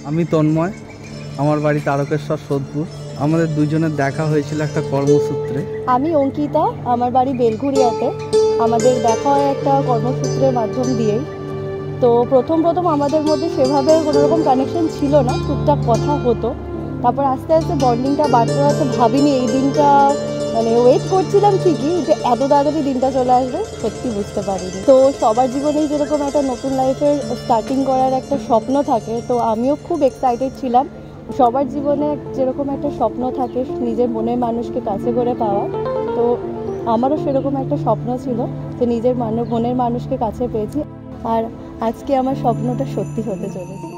আমি তন্ময়, আমার বাড়ি তারকেশ্বর সোদপুর। আমাদের দুজনের দেখা হয়েছিল একটা কর্মসূত্রে। আমি অঙ্কিতা, আমার বাড়ি বেলঘুরিয়াতে। আমাদের দেখা হয় একটা কর্মসূত্রের মাধ্যম দিয়েই। তো প্রথম আমাদের মধ্যে সেভাবে কোনোরকম কানেকশন ছিল না, টুকটাক কথা হতো। তারপর আস্তে আস্তে বন্ডিংটা বাড়তে বাড়তে ভাবিনি এই দিনটা, মানে ওয়েট করছিলাম ঠিকই যে এত তাড়াতাড়ি দিনটা চলে আসবে, সত্যি বুঝতে পারিনি। তো সবার জীবনেই যেরকম একটা নতুন লাইফের স্টার্টিং করার একটা স্বপ্ন থাকে, তো আমিও খুব এক্সাইটেড ছিলাম। সবার জীবনে যেরকম একটা স্বপ্ন থাকে নিজের মনের মানুষকে কাছে করে পাওয়া, তো আমারও সেরকম একটা স্বপ্ন ছিল যে নিজের মনের মানুষকে কাছে পেয়েছি। আর আজকে আমার স্বপ্নটা সত্যি হতে চলেছে।